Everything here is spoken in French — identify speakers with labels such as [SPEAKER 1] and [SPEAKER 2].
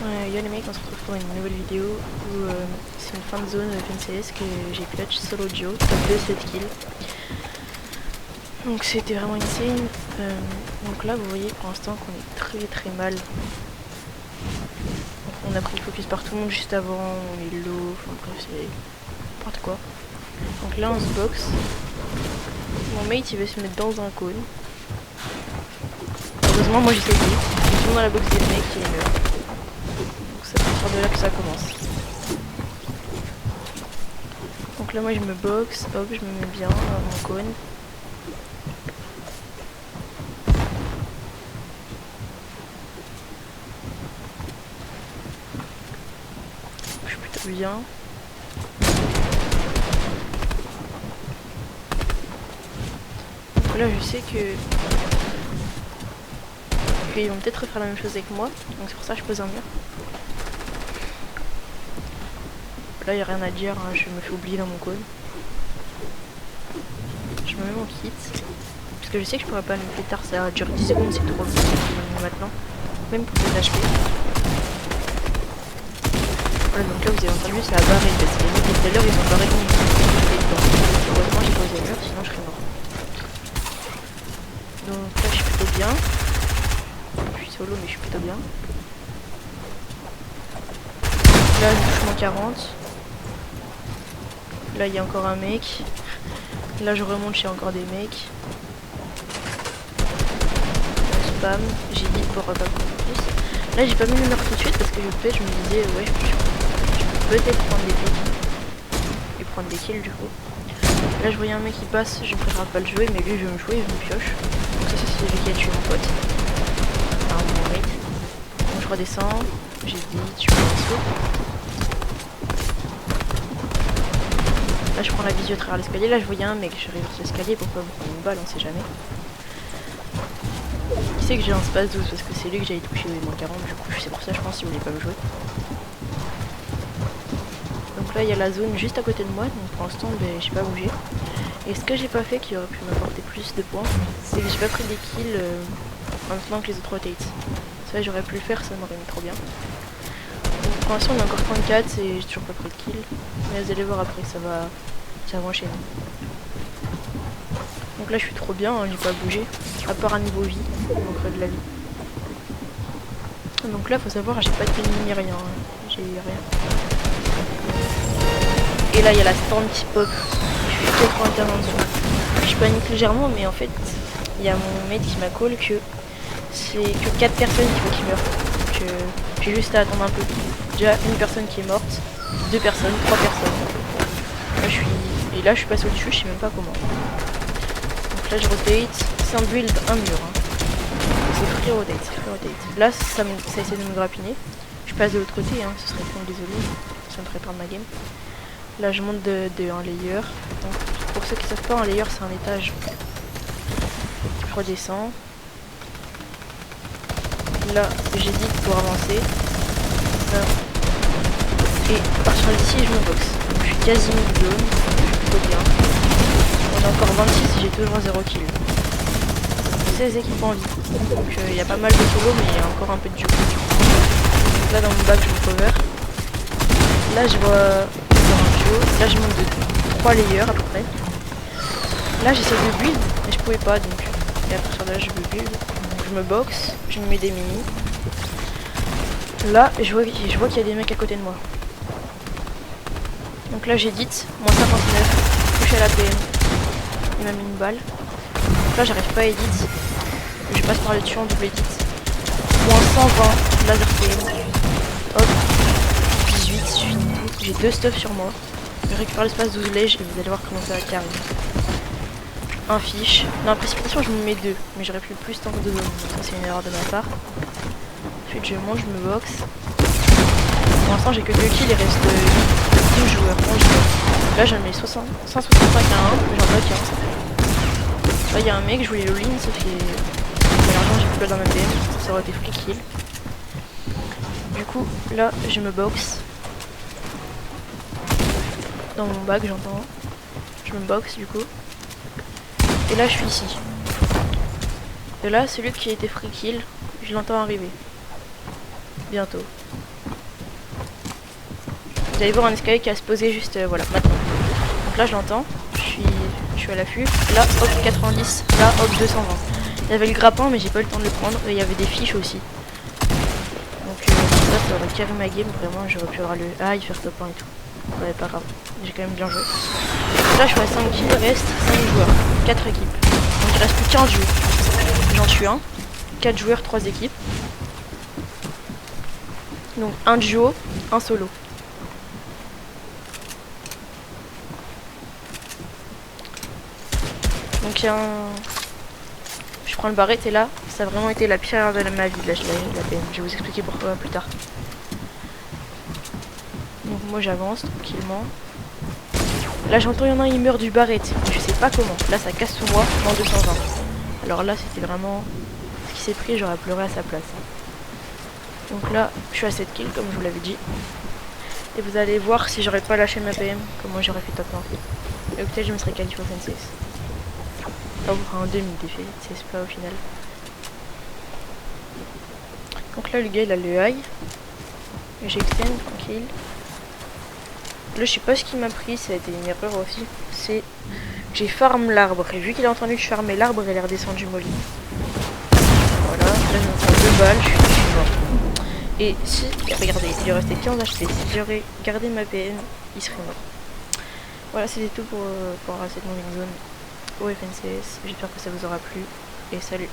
[SPEAKER 1] Yo les mecs, on se retrouve pour une nouvelle vidéo où c'est une fin de zone FNCS que j'ai clutch solo duo, top 2 7 kills. Donc c'était vraiment insane. Donc là vous voyez pour l'instant qu'on est très mal. Donc, on a pris le focus par tout le monde juste avant, on est low, enfin bref c'est n'importe quoi. Donc là on se boxe. Mon mate il va se mettre dans un cône. Heureusement moi j'ai sauté. Je suis dans la boxe des mecs et il meurt. Donc c'est à partir de là que ça commence. Donc là moi je me boxe, hop je me mets bien dans mon cône. Je suis plutôt bien. Donc là je sais que ils vont peut-être faire la même chose avec moi, donc c'est pour ça que je pose un mur. Là il n'y a rien à dire, hein, je me fais oublier dans mon cône. Je me mets mon kit, parce que je sais que je pourrais pas le plus tard, ça dure 10 secondes, c'est trop long maintenant, même pour les HP. Voilà, donc là vous avez entendu, c'est la barre et tout à l'heure ils ont barré mon kit. Heureusement j'ai posé le mur, sinon je serais mort. Donc là je suis plutôt bien. Je suis solo mais je suis plutôt bien. Là je touche mon 40. Là il y a encore un mec. Là je remonte chez encore des mecs. Spam, j'ai dit pour pas prendre plus. Là j'ai pas mis le mur tout de suite parce que je me disais ouais je peux peut-être prendre des pics. Et prendre des kills du coup. Là je voyais un mec qui passe, je préfère pas le jouer mais lui je vais me jouer, je me pioche. Donc ça c'est celui qui a tué mon pote. Enfin mon mate. Donc je redescends, j'ai dit tu peux en dessous. Là je prends la visio à travers l'escalier, là je voyais un mec, j'arrive sur l'escalier pour pas me prendre une balle, on sait jamais. Qui sait que j'ai un space 12 parce que c'est lui que j'avais touché au moins 40, du coup c'est pour ça je pense qu'il voulait pas me jouer. Donc là il y a la zone juste à côté de moi, donc pour l'instant ben, j'ai pas bougé. Et ce que j'ai pas fait qui aurait pu m'apporter plus de points, c'est que j'ai pas pris des kills en même temps que les autres rotates. Ça j'aurais pu le faire, ça m'aurait mis trop bien. Donc pour l'instant on est encore 34 et j'ai toujours pas pris de kill. Mais vous allez voir après ça va enchaîner. Donc là je suis trop bien, hein, j'ai pas bougé. À part un niveau vie, au creux de la vie. Donc là faut savoir j'ai pas de ping ni rien, hein. J'ai rien. Et là il y a la storm qui pop. Je suis 81 en dessous. Je panique légèrement mais en fait il y a mon mate qui m'a call que c'est que 4 personnes qu'il faut qu'ils meurent. Donc j'ai juste à attendre un peu. Déjà une personne qui est morte, 2 personnes, 3 personnes. Là je suis. Et là je suis passé au-dessus, je sais même pas comment. Donc là je rotate, c'est un build, un mur. Hein. C'est free rotate, c'est free rotate. Là ça essaie de me grappiner. Je passe de l'autre côté, hein, ce serait con, désolé. Ça me ferait perdre ma game. Là je monte de un layer. Donc, pour ceux qui savent pas, un layer c'est un étage. Je redescends. Là j'hésite pour avancer. Et à partir d'ici je me boxe. Donc je suis quasi mid-zone. Bien. On est encore 26 et j'ai toujours 0 kill. 16 équipes en vie. Donc il y a pas mal de solo mais il y a encore un peu de duo. Donc là dans mon bac je me cover. Là je vois un duo. Là je monte de 3 layers à peu près. Là j'essaie de build mais je pouvais pas donc. Et à partir de là je veux build. Donc je me boxe, je me mets des mini. Là je vois qu'il y a des mecs à côté de moi. Donc là j'édite, moins 59, touché à la PM, il m'a mis une balle. Donc là j'arrive pas à edit, je passe par le dessus en double edit. Moins 120, laser PM, hop, 18, j'ai 2 stuffs sur moi. Je récupère l'espace 12 lèges et vous allez voir comment ça va carry. Un fiche, dans la précipitation je me mets 2, mais j'aurais pu plus tant que 2 zones, ça c'est une erreur de ma part. Ensuite je monte, je me boxe. Pour l'instant j'ai que 2 kills, il reste 2 joueurs, 11 joueurs. Là j'en mets 165 à 1, j'en bloque un. Là il y a un mec, je voulais l'all-in, sauf que malheureusement j'ai plus de balle dans ma PM, ça aurait été free kill. Du coup là je me boxe. Dans mon bac j'entends. Je me boxe du coup. Et là je suis ici. Et là celui qui a été free kill, je l'entends arriver. bientôt. Vous allez voir un escalier qui va se poser juste voilà maintenant. Donc là je l'entends, je suis à l'affût. Là hop 90, là hop 220. Il y avait le grappin mais j'ai pas eu le temps de le prendre et il y avait des fiches aussi. Donc ça aurait carré ma game, vraiment j'aurais pu avoir le high, faire top 1 et tout. Ouais pas grave, j'ai quand même bien joué. Donc là je suis à 5 kills, il reste 5 joueurs, 4 équipes. Donc il reste plus qu'un duo. J'en tue un, 4 joueurs, 3 équipes. Donc un duo, un solo. Donc il y a un... Je prends le barrette et là, ça a vraiment été la pire erreur de ma vie. Là, je vais vous expliquer pourquoi plus tard. Donc moi j'avance tranquillement. Là j'entends il y en a un, il meurt du barrette. Je sais pas comment. Là ça casse sous moi, en 220. Alors là c'était vraiment... Ce qui s'est pris, j'aurais pleuré à sa place. Donc là, je suis à 7 kills comme je vous l'avais dit. Et vous allez voir si j'aurais pas lâché ma PM, comment j'aurais fait top 1. Et peut-être je me serais qualifié au FNCS. Ça vous fera un demi-défait, c'est pas au final. Donc là le gars il a le high. J'extend tranquille. Là je sais pas ce qui m'a pris, ça a été une erreur aussi. C'est j'ai farm l'arbre. Et vu qu'il a entendu que je farmais l'arbre, il est redescendu molly. Voilà, là je me prends 2 balles, je suis mort. Et si, regardez, il lui restait 15 HP. Si j'aurais gardé ma PM, il serait mort. Voilà, c'était tout pour cette moving zone au FNCS. J'espère que ça vous aura plu et salut.